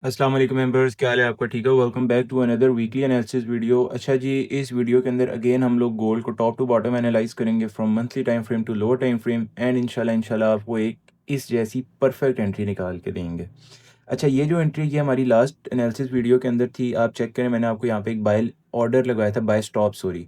अस्सलाम वालेकुम मेंबर्स, क्या हाल है आपका? ठीक है, welcome back to another weekly analysis video. अच्छा जी, इस वीडियो के अंदर अगेन हम लोग गोल्ड को टॉप टू बॉटम एनालाइज करेंगे from monthly time frame to lower time frame and इंशाल्लाह आपको एक इस जैसी परफेक्ट एंट्री निकाल के देंगे। अच्छा, ये जो एंट्री की हमारी लास्ट एनालिसिस वीडियो के अंदर थी, आप चेक करें, मैंने आपको यहाँ पे एक बाय ऑर्डर लगाया था, बाय स्टॉप सॉरी,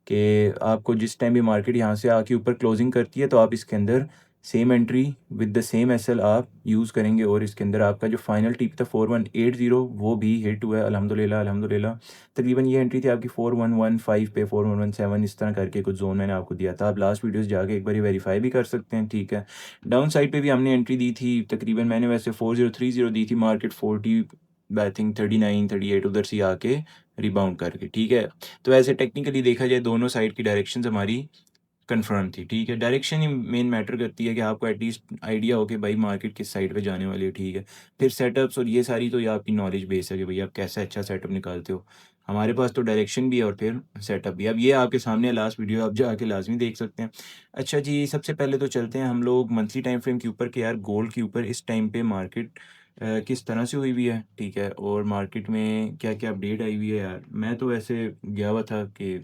कि आपको जिस टाइम भी मार्केट यहाँ से आके ऊपर क्लोजिंग करती है तो आप इसके अंदर same entry with the same SL आप यूज़ करेंगे और इसके अंदर आपका जो फाइनल टिप था 4180 वो भी हिट हुआ है अल्हम्दुलिल्लाह अल्हम्दुलिल्लाह। तकरीबन ये एंट्री थी आपकी 4115 पे 4117 इस तरह करके कुछ जोन मैंने आपको दिया था। आप लास्ट वीडियोस जाके एक बार वेरीफाई भी कर सकते हैं, ठीक है। डाउन साइड पे भी हमने एंट्री दी थी, तकरीबन मैंने वैसे 4030 दी थी, मार्केट 40 आई थिंक 39 38 उधर से आके रिबाउंड करके, ठीक है। तो ऐसे टेक्निकली देखा जाए दोनों साइड की डायरेक्शंस हमारी कंफर्म थी, ठीक है। डायरेक्शन ही मेन मैटर करती है कि आपको एटलीस्ट आइडिया हो कि भाई मार्केट किस साइड पे जाने वाली है, ठीक है। फिर सेटअप्स और ये सारी तो ये आपकी नॉलेज बेस है कि भाई आप कैसा अच्छा सेटअप निकालते हो। हमारे पास तो डायरेक्शन भी है और फिर सेटअप भी। अब ये आपके सामने लास्ट वीडियो आप जाके लाजमी देख सकते हैं। अच्छा जी, सबसे पहले तो चलते हैं हम लोग मंथली टाइम फ्रेम के ऊपर कि यार गोल्ड के ऊपर इस टाइम पे मार्केट किस तरह से हुई हुई है, ठीक है, और मार्केट में क्या क्या अपडेट आई हुई है। यार मैं तो ऐसे गया हुआ था कि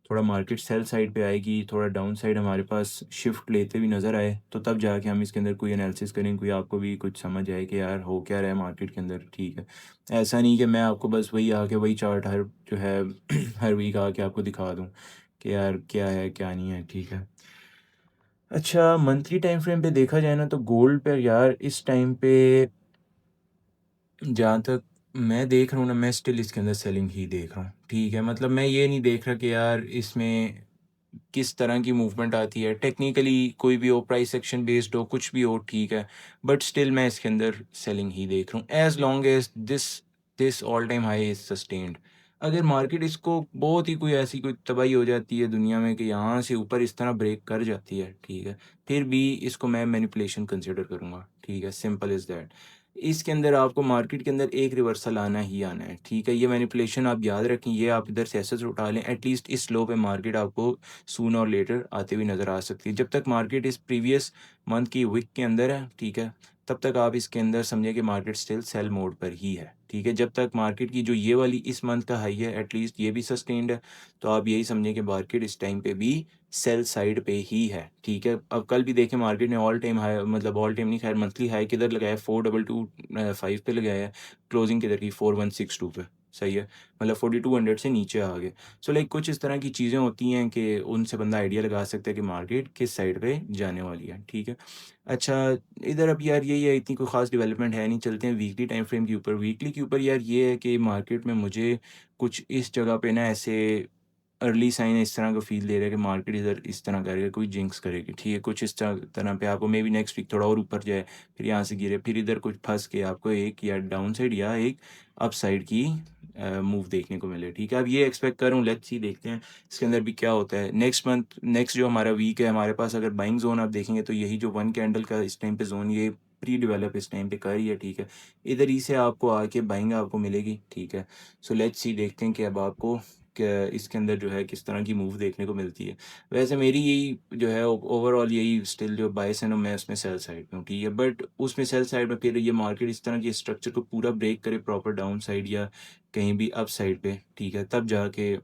थोड़ा मार्केट सेल साइड पे आएगी, थोड़ा डाउन साइड हमारे पास शिफ्ट लेते भी नज़र आए तो तब जाके हम इसके अंदर कोई एनालिसिस करें, कोई आपको भी कुछ समझ आए कि यार हो क्या रहा है मार्केट के अंदर, ठीक है। ऐसा नहीं कि मैं आपको बस वही आके वही चार्ट हर जो है हर वीक आके आपको दिखा दूँ कि यार क्या है क्या नहीं है, ठीक है। अच्छा, मंथली टाइम फ्रेम पे देखा जाए ना तो गोल्ड पे यार इस टाइम पे जहाँ तक मैं देख रहा हूँ ना, मैं स्टिल इसके अंदर सेलिंग ही देख रहा हूँ, ठीक है। मतलब मैं ये नहीं देख रहा कि यार इसमें किस तरह की मूवमेंट आती है, टेक्निकली कोई भी हो, प्राइस एक्शन बेस्ड हो, कुछ भी हो, ठीक है। बट स्टिल मैं इसके अंदर सेलिंग ही देख रहा हूँ as long as this this all time high is sustained. अगर मार्केट इसको बहुत ही कोई ऐसी कोई तबाही हो जाती है दुनिया में कि यहाँ से ऊपर इस तरह ब्रेक कर जाती है, ठीक है, फिर भी इसको मैं मैनिपुलेशन कंसिडर करूँगा, ठीक है। Simple is that. इसके अंदर आपको मार्केट के अंदर एक रिवर्सल आना ही आना है, ठीक है। ये मैनिपुलेशन आप याद रखें, ये आप इधर से एसेस उठा लें, एटलीस्ट इस लो पे मार्केट आपको सूनर और लेटर आते हुए नज़र आ सकती है। जब तक मार्केट इस प्रीवियस मंथ की विक के अंदर है, ठीक है, तब तक आप इसके अंदर समझें कि मार्केट स्टिल सेल मोड पर ही है, ठीक है। जब तक मार्केट की जो ये वाली इस मंथ का हाई है एटलीस्ट ये भी सस्टेन्ड है, तो आप यही समझें कि मार्केट इस टाइम पे भी सेल साइड पे ही है, ठीक है। अब कल भी देखें मार्केट ने ऑल टाइम हाई, मतलब ऑल टाइम नहीं, खैर मंथली हाई किधर लगाया, 4225 पे लगाया है, क्लोजिंग किधर की 4162 पे, सही है। मतलब 4200 से नीचे आ गए। सो लाइक कुछ इस तरह की चीज़ें होती हैं कि उनसे बंदा आइडिया लगा सकता है कि मार्केट किस साइड पे जाने वाली है, ठीक है। अच्छा, इधर अब यार यही है, इतनी कोई ख़ास डेवलपमेंट है नहीं। चलते हैं वीकली टाइम फ्रेम के ऊपर। वीकली के ऊपर यार ये है कि मार्केट में मुझे कुछ इस जगह पे ना ऐसे अर्ली साइन इस तरह का फ़ील दे रहा है कि मार्केट इधर इस तरह करेगा, कोई जिंक्स करेगी, ठीक है। कुछ इस तरह पे आपको मे बी नेक्स्ट वीक थोड़ा और ऊपर जाए, फिर यहाँ से गिरे, फिर इधर कुछ फँस के आपको एक या डाउन साइड या एक अप साइड की मूव देखने को मिले, ठीक है। अब ये एक्सपेक्ट कर रहा हूँ, लेट्स सी, देखते हैं इसके अंदर भी क्या होता है। नेक्स्ट मंथ नेक्स्ट जो हमारा वीक है, हमारे पास अगर बाइंग जोन आप देखेंगे तो यही जो वन कैंडल का इस टाइम पे जोन, ये प्री डेवलप इस टाइम पे कर रही है, ठीक है। इधर ही से आपको आके बाइंग आपको मिलेगी, ठीक है। सो लेट्स सी, देखते हैं कि अब आपको क्या इसके अंदर जो है किस तरह की मूव देखने को मिलती है। वैसे मेरी यही जो है ओवरऑल यही स्टिल जो बायस है ना, मैं उसमें सेल साइड में हूँ, ठीक है। बट उसमें सेल साइड में फिर ये मार्केट इस तरह की स्ट्रक्चर को पूरा ब्रेक करे प्रॉपर डाउन साइड या कहीं भी अप साइड पे, ठीक है, तब जाके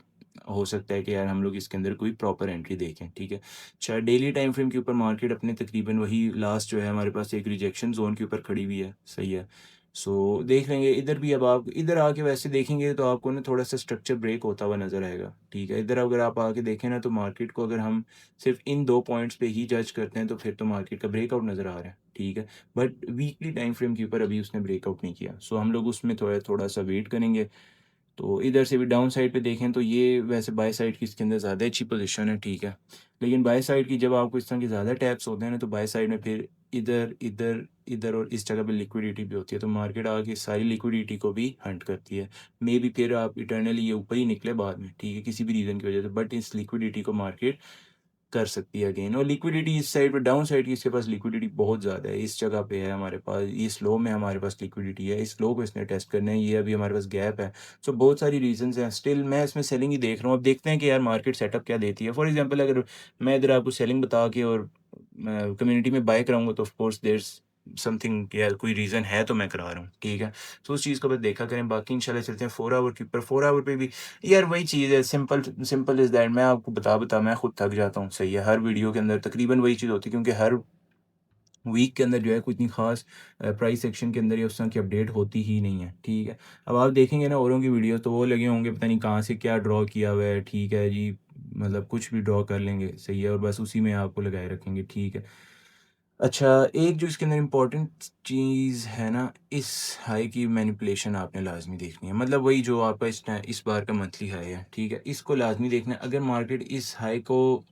हो सकता है कि यार हम लोग इसके अंदर कोई प्रॉपर एंट्री देखें, ठीक है। अच्छा, डेली टाइम फ्रेम के ऊपर मार्केट अपने तकरीबन वही लास्ट जो है हमारे पास एक रिजेक्शन जोन के ऊपर खड़ी हुई है, सही है। सो देख लेंगे इधर भी। अब आप इधर आके वैसे देखेंगे तो आपको ना थोड़ा सा स्ट्रक्चर ब्रेक होता हुआ नज़र आएगा, ठीक है। इधर अगर आप आके देखें ना तो मार्केट को अगर हम सिर्फ इन दो पॉइंट्स पे ही जज करते हैं तो फिर तो मार्केट का ब्रेकआउट नज़र आ रहा है, ठीक है। बट वीकली टाइम फ्रेम के ऊपर अभी उसने ब्रेकआउट नहीं किया, सो हम लोग उसमें थोड़ा थोड़ा सा वेट करेंगे। तो इधर से भी डाउन साइड पे देखें तो ये वैसे बाय साइड की इसके अंदर ज़्यादा अच्छी पोजीशन है, ठीक है। लेकिन बाय साइड की जब आपको इस तरह के ज़्यादा टैप्स होते हैं ना तो बाय साइड में फिर इधर इधर इधर और इस जगह पे लिक्विडिटी भी होती है, तो मार्केट आके सारी लिक्विडिटी को भी हंट करती है। मे बी फिर आप इटर्नली ये ऊपर ही निकले बाद में, ठीक है, किसी भी रीज़न की वजह से, बट इस लिक्विडिटी को मार्केट कर सकती है अगेन। और लिक्विडिटी इस साइड पे डाउन साइड की इसके पास लिक्विडिटी बहुत ज़्यादा है, इस जगह पे है हमारे पास, इस लो में हमारे पास लिक्विडिटी है, इस लो को इसने टेस्ट करना है, ये अभी हमारे पास गैप है। सो बहुत सारी रीजंस हैं, स्टिल मैं इसमें सेलिंग ही देख रहा हूँ। अब देखते हैं कि यार मार्केट सेटअप क्या देती है। फॉर एग्जांपल अगर मैं इधर आपको सेलिंग बता के और कम्युनिटी में बाय कराऊंगा तो ऑफ कोर्स देयर्स समथिंग या कोई रीज़न है तो मैं करा रहा हूँ, ठीक है? तो उस चीज़ को बस देखा करें। बाकी इंशाल्लाह चलते हैं 4 आवर के ऊपर। 4 आवर पे भी यार वही चीज़ है, सिंपल सिंपल इज़ दैट। मैं आपको बता मैं खुद थक जाता हूँ, सही है? हर वीडियो के अंदर तकरीबन वही चीज़ होती है, क्योंकि हर वीक के अंदर जो है कोई इतनी ख़ास प्राइस सेक्शन के अंदर या उस तरह की अपडेट होती ही नहीं है, ठीक है? अब आप देखेंगे ना औरों की वीडियो, तो वो लगे होंगे पता नहीं कहाँ से क्या ड्रॉ किया हुआ है, ठीक है जी, मतलब कुछ भी ड्रॉ कर लेंगे, सही है? और बस उसी में आपको लगाए रखेंगे, ठीक है? अच्छा, एक जो इसके अंदर इम्पोर्टेंट चीज़ है ना, इस हाई की मैनिपुलेशन आपने लाज़मी देखनी है। मतलब वही जो आपका इस बार का मंथली हाई है, ठीक है? इसको लाज़मी देखना है। अगर मार्केट इस हाई को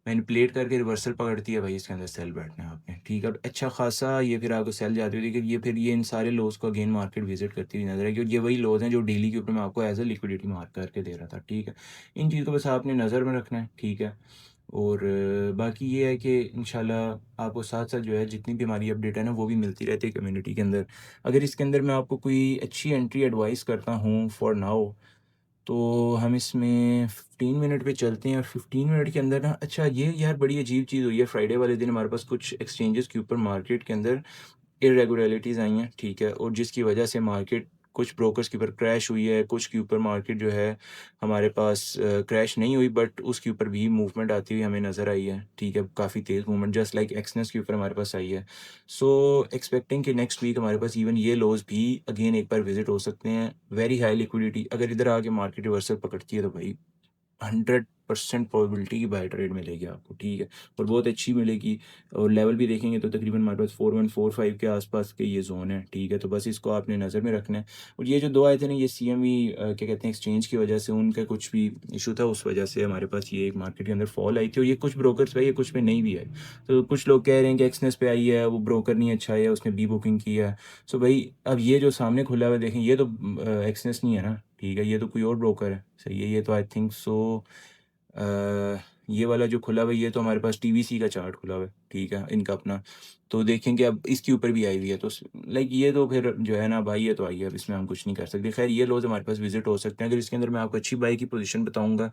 मैनिपुलेट करके रिवर्सल पकड़ती है, भाई इसके अंदर सेल बैठना है आपने, ठीक है? और अच्छा खासा ये फिर आपको सेल जाती है, लेकिन ये फिर ये इन सारे लोज़ को अगेन मार्केट विज़िट करती हुई नज़र आएगी, और ये वही लोज़ हैं जो डेली के ऊपर मैं आपको एज़ अ लिक्विडिटी मार्क करके दे रहा था, ठीक है? इन चीज़ को बस आपने नज़र में रखना है, ठीक है? और बाकी ये है कि इंशाल्लाह आपको साथ-साथ जो है जितनी भी हमारी अपडेट है ना, वो भी मिलती रहती है कम्युनिटी के अंदर। अगर इसके अंदर मैं आपको कोई अच्छी एंट्री एडवाइस करता हूँ फॉर नाउ, तो हम इसमें 15 मिनट पे चलते हैं, और 15 मिनट के अंदर ना, अच्छा ये यार बड़ी अजीब चीज़ हुई है, फ्राइडे वाले दिन हमारे पास कुछ एक्सचेंजेस के ऊपर मार्केट के अंदर इर्रेगुलरिटीज़ आई हैं, ठीक है? और जिसकी वजह से मार्केट कुछ ब्रोकर्स के ऊपर क्रैश हुई है, कुछ के ऊपर मार्केट जो है हमारे पास क्रैश नहीं हुई, बट उसके ऊपर भी मूवमेंट आती हुई हमें नज़र आई है, ठीक है? काफ़ी तेज़ मूवमेंट, जस्ट लाइक एक्सनेस के ऊपर हमारे पास आई है। सो एक्सपेक्टिंग कि नेक्स्ट वीक हमारे पास इवन ये लोज़ भी अगेन एक बार विज़िट हो सकते हैं। वेरी हाई लिक्विडिटी, अगर इधर आके मार्केट रिवर्सल पकड़ती है तो भाई 100% प्रोबेबिलिटी की बाय ट्रेड मिलेगी आपको, ठीक है? और बहुत अच्छी मिलेगी। और लेवल भी देखेंगे तो तकरीबन हमारे पास 4145 के आसपास के ये ज़ोन है, ठीक है? तो बस इसको आपने नज़र में रखना है। और ये जो 2 आए थे ना, ये सीएमई क्या कहते हैं, एक्सचेंज की वजह से उनका कुछ भी इशू था, उस वजह से हमारे पास ये एक मार्केट के अंदर फॉल आई थी, और ये कुछ ब्रोकर्स पे आई है, कुछ पे नहीं भी आई। तो कुछ लोग कह रहे हैं कि एक्सनेस पे आई है, वो ब्रोकर नहीं अच्छा है, उसने बी बुकिंग की है। सो भाई अब ये जो सामने खुला हुआ है देखें, ये तो एक्सनेस नहीं है ना, ठीक है? ये तो कोई और ब्रोकर है, सही है? ये तो आई थिंक सो ये वाला जो खुला हुआ है, ये तो हमारे पास टीवीसी का चार्ट खुला हुआ है, ठीक है? इनका अपना। तो देखेंगे अब इसके ऊपर भी आई हुई है, तो लाइक ये तो फिर जो है ना भाई, ये तो आई है, अब इसमें हम कुछ नहीं कर सकते। खैर ये लोग हमारे पास विजिट हो सकते हैं। अगर इसके अंदर मैं आपको अच्छी बाई की पोजीशन बताऊंगा,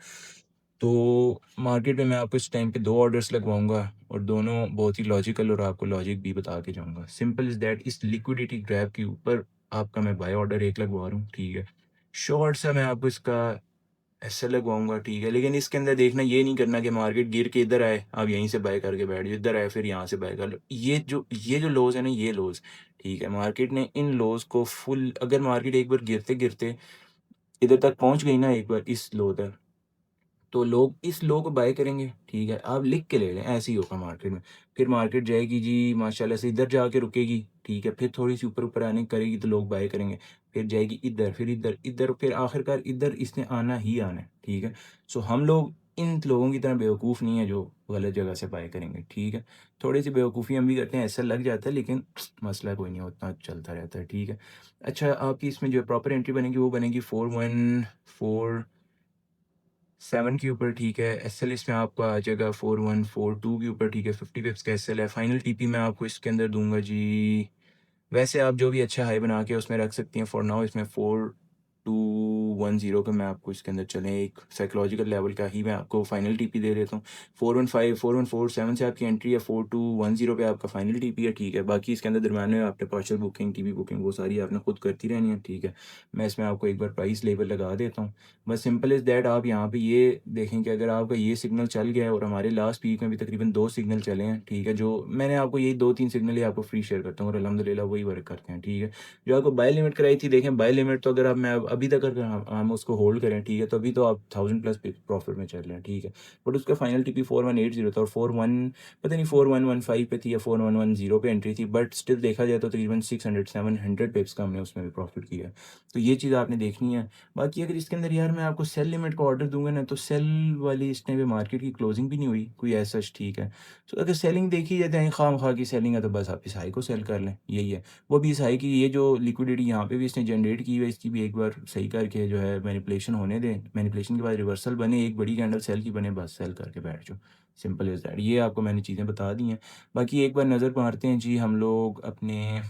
तो मार्केट में मैं आपको इस टाइम पे 2 ऑर्डर्स लगवाऊँगा, और दोनों बहुत ही लॉजिकल, और आपको लॉजिक भी बता के जाऊँगा। सिंपल इज़ दैट, इस लिक्विडिटी ग्रैब के ऊपर आपका मैं बाय ऑर्डर 1 लगवा रहा हूँ, ठीक है? शॉर्ट सा मैं आपको इसका ऐसे लगवाऊँगा, ठीक है? लेकिन इसके अंदर देखना ये नहीं करना कि मार्केट गिर के इधर आए, आप यहीं से बाय करके बैठ जाओ, इधर आए फिर यहाँ से बाय कर लो। ये जो लोज़ है ना, ये लोज़, ठीक है? मार्केट ने इन लोज़ को फुल, अगर मार्केट एक बार गिरते-गिरते इधर तक पहुँच गई ना, एक बार इस लो तक, तो लोग इस लो को बाय करेंगे, ठीक है? आप लिख के ले लें, ऐसे ही होगा मार्केट में। फिर मार्केट जाएगी जी माशाल्लाह से, इधर जाके रुकेगी, ठीक है? फिर थोड़ी-सी ऊपर-ऊपर आने की करेगी तो लोग बाय करेंगे। फिर जाएगी इधर, फिर इधर, इधर, फिर आखिरकार इधर इसने आना ही आना है, ठीक है? सो हम लोग इन लोगों की तरह बेवकूफ़ नहीं है जो गलत जगह से बाय करेंगे, ठीक है? थोड़ी-सी बेवकूफ़ी हम भी करते हैं, ऐसा लग जाता है, लेकिन मसला कोई नहीं, उतना चलता रहता है, ठीक है? अच्छा, आपकी इसमें जो प्रॉपर एंट्री बनेगी वो बनेगी 414 7 के ऊपर, ठीक है? एसएल इसमें आपका आ जाएगा 4142 के ऊपर, ठीक है? 50 पिप्स का एसएल है। फाइनल टीपी मैं आपको इसके अंदर दूँगा जी, वैसे आप जो भी अच्छा हाई बना के उसमें रख सकती हैं। फॉर नाउ इसमें 4210 का मैं आपको इसके अंदर चलें एक साइकोलॉजिकल लेवल का ही मैं आपको फाइनल टीपी दे देता हूँ। 415 4147 से आपकी एंट्री है, 4210 पे आपका फाइनल टीपी है, ठीक है? बाकी इसके अंदर दरम्यान में आपने पार्शियल बुकिंग, टीपी बुकिंग, वो सारी आपने खुद करती रहनी है, ठीक है? मैं इसमें आपको एक बार प्राइस लेवल लगा देता हूँ। बस सिंपल इज़ दैट, आप यहाँ पे ये देखें कि अगर आपका ये सिग्नल चल गया है, और हमारे लास्ट वीक में भी तकरीबन 2 सिग्नल चले हैं, ठीक है? जो मैंने आपको यही 2-3 सिग्नल ही आपको फ्री शेयर करता हूँ, और अल्हम्दुलिल्लाह वही वर्क करते हैं, ठीक है? जो आपको बाय लिमिट कराई थी, देखें बाय लिमिट तो अगर आप मैं अभी तक अगर हम उसको होल्ड करें, ठीक है? तो अभी तो आप 1000 प्लस प्रॉफिट में चल रहे हैं, ठीक है? बट उसका फाइनल टीपी 4180 था, और 41 पता नहीं 4115 पे थी या 4110 पे एंट्री थी, बट स्टिल देखा जाए तो तकरीबन 600-700 पिप्स का हमने उसमें भी प्रॉफिट किया है। तो ये चीज़ आपने देखनी है। बाकी अगर इसके अंदर यार मैं आपको सेल लिमिट का ऑर्डर दूँगा ना, तो सेल वाली इस टाइम पे मार्केट की क्लोजिंग भी नहीं हुई कोई एज़ सच, ठीक है? तो अगर सेलिंग देखी जाए तो खाम-खा की सेलिंग है, तो बस आप इस हाई को सेल कर लें, यही है। वो भी इस हाई की ये जो लिक्विडिटी यहाँ पे भी इसने जनरेट की हुई है, इसकी भी एक बार सही करके जो है मैनिपुलेशन होने दें। मैनिपुलेशन के बाद रिवर्सल बने, एक बड़ी कैंडल सेल की बने, बस सेल करके बैठ जाओ। Simple is that. ये आपको मैंने चीज़ें बता दी हैं। बाकी एक बार नज़र मारते हैं जी हम लोग अपने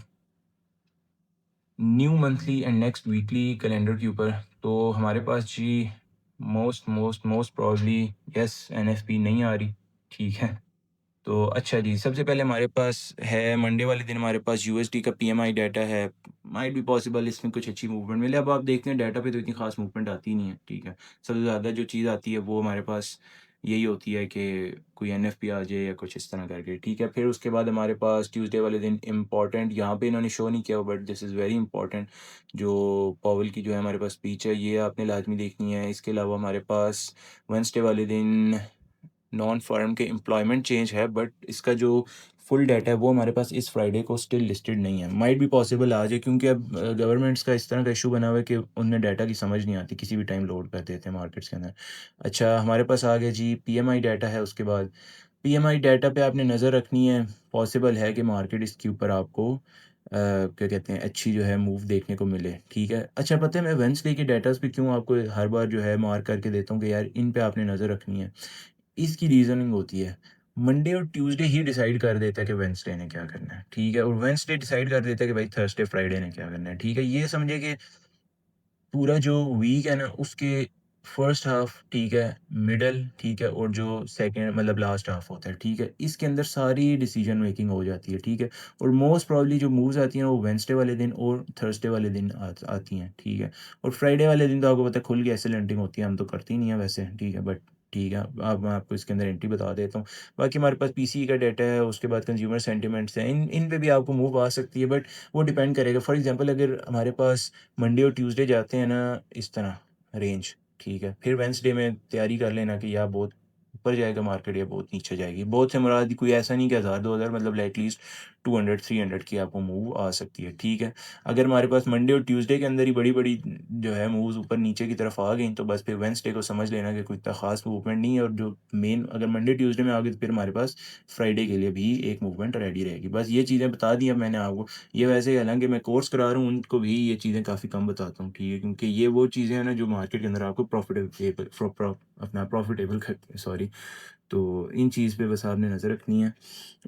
new monthly and next weekly calendar के ऊपर। तो हमारे पास जी मोस्ट प्रोबेबली यस एनएफपी नहीं आ रही, ठीक है? तो अच्छा जी, सबसे पहले हमारे पास है मंडे वाले दिन हमारे पास यूएसडी का पीएमआई डाटा है। माइट बी पॉसिबल इसमें कुछ अच्छी मूवमेंट मिले। अब आप देखते हैं डाटा पे तो इतनी ख़ास मूवमेंट आती नहीं है, ठीक है। सबसे ज़्यादा जो चीज़ आती है वो हमारे पास यही होती है कि कोई एनएफपी आ जाए या कुछ इस तरह करके, ठीक है। फिर उसके बाद हमारे पास ट्यूसडे वाले दिन इम्पॉर्टेंट यहाँ पे इन्होंने शो नहीं किया but this is very important, जो पॉवेल की जो है हमारे पास स्पीच है, ये आपने लाज़मी देखनी है। इसके अलावा हमारे पास वेडनेसडे वाले दिन नॉन फर्म के एम्प्लॉयमेंट चेंज है बट इसका जो फुल डाटा है वो हमारे पास इस फ्राइडे को स्टिल लिस्टेड नहीं है। माइट बी पॉसिबल आ जाए क्योंकि अब गवर्नमेंट्स का इस तरह का इशू बना हुआ है कि उन्हें डाटा की समझ नहीं आती, किसी भी टाइम लोड कर देते हैं मार्केट्स के अंदर। अच्छा, हमारे पास आ गया जी पीएमआई डाटा है। उसके बाद पीएमआई डाटा पे आपने नज़र रखनी है। पॉसिबल है कि मार्केट इसके ऊपर आपको क्या कहते हैं अच्छी जो है मूव देखने को मिले, ठीक है। अच्छा, पता है मैं वेडनेसडे के डाटाज़ पे क्यों आपको हर बार जो है मार्क करके देता हूँ कि यार इन पे आपने नज़र रखनी है। इसकी रीज़निंग होती है, मंडे और ट्यूसडे ही डिसाइड कर देता है कि वेडनेसडे ने क्या करना है, ठीक है? और वेडनेसडे डिसाइड कर देता है कि भाई थर्सडे, फ्राइडे ने क्या करना है, ठीक है? ये समझिए कि पूरा जो वीक है ना उसके फर्स्ट हाफ, ठीक है, मिडल, ठीक है, और जो सेकंड मतलब लास्ट हाफ होता है, ठीक है, इसके अंदर सारी डिसीजन मेकिंग हो जाती है, ठीक है। और मोस्ट प्रॉब्ली जो मूव्स आती हैं वो वेडनेसडे वाले दिन और थर्सडे वाले दिन आती हैं, ठीक है। और फ्राइडे वाले दिन तो आपको पता है खुल के ऐसे लैंडिंग होती है, हम तो करते ही नहीं है वैसे, ठीक है, बट ठीक है, अब मैं आपको इसके अंदर एंट्री बता देता हूँ। बाकी हमारे पास पीसी का डाटा है, उसके बाद कंज्यूमर सेंटिमेंट्स हैं, इन इन पे भी आपको मूव आ सकती है बट वो डिपेंड करेगा। फॉर एग्जांपल अगर हमारे पास मंडे और ट्यूसडे जाते हैं ना इस तरह रेंज, ठीक है। फिर वेडनेसडे में तैयारी कर लेना कि या बहुत ऊपर जाएगा मार्केट या बहुत नीचे जाएगी। बहुत से मुराद कोई ऐसा नहीं कि 1000-2000 मतलब एटलीस्ट 200-300 की आपको मूव आ सकती है, ठीक है। अगर हमारे पास मंडे और ट्यूसडे के अंदर ही बड़ी-बड़ी जो है मूव्स ऊपर नीचे की तरफ आ गई तो बस फिर वेडनेसडे को समझ लेना कि कोई इतना ख़ास मूवमेंट नहीं है। और जो मेन अगर मंडे ट्यूसडे में आ गई तो फिर हमारे पास फ्राइडे के लिए भी एक मूवमेंट रेडी रहेगी। बस ये चीज़ें बता दी अब मैंने आपको। ये वैसे हालाँकि मैं कोर्स करा रहा हूँ, उनको भी ये चीज़ें काफ़ी कम बताता हूँ, ठीक है? क्योंकि ये वो चीज़ें हैं ना जो मार्केट के अंदर आपको प्रॉफ़िटेबल अपना प्रॉफ़िटेबल करती हैं, सॉरी। तो इन चीज़ पे बस आपने नज़र रखनी है।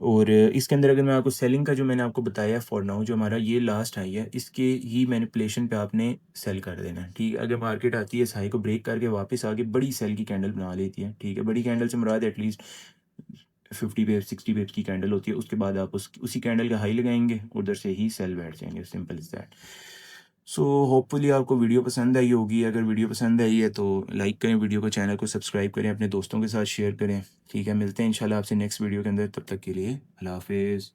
और इसके अंदर अगर मैं आपको सेलिंग का जो मैंने आपको बताया फॉर नाउ जो हमारा ये लास्ट हाई है, इसके ही मैनिपुलेशन पे आपने सेल कर देना है, ठीक है? अगर मार्केट आती है इस हाई को ब्रेक करके वापस आके बड़ी सेल की कैंडल बना लेती है, ठीक है? बड़ी कैंडल से मुराद एटलीस्ट 50 वेव्स 60 वेव्स की कैंडल होती है। उसके बाद आप उसी कैंडल का हाई लगाएँगे, उधर से ही सेल बैठ जाएँगे, simple is that. So hopefully आपको वीडियो पसंद आई होगी। अगर वीडियो पसंद आई है तो लाइक करें वीडियो को, चैनल को सब्सक्राइब करें, अपने दोस्तों के साथ शेयर करें, ठीक है? मिलते हैं इंशाल्लाह आपसे नेक्स्ट वीडियो के अंदर, तब तक के लिए अल्लाह हाफ़िज़।